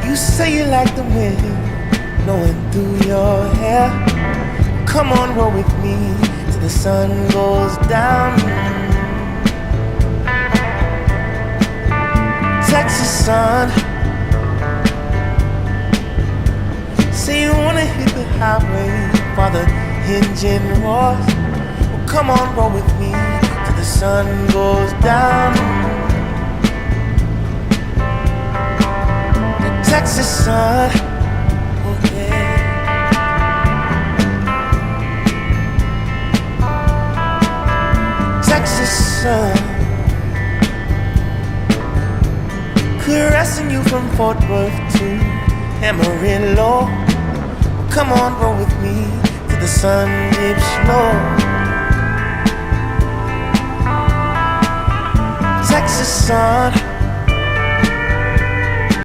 You say you like the wind blowing through your hair. Come on, roll with me till the sun goes down. Texas sun, say you wanna hit the highway while the engine roars. Well, come on, roll with me till the sun goes down. The Texas sun, oh yeah. Texas sun, caressing you from Fort Worth to Amarillo. Come on, roll with me till the sun dips low. Texas sun.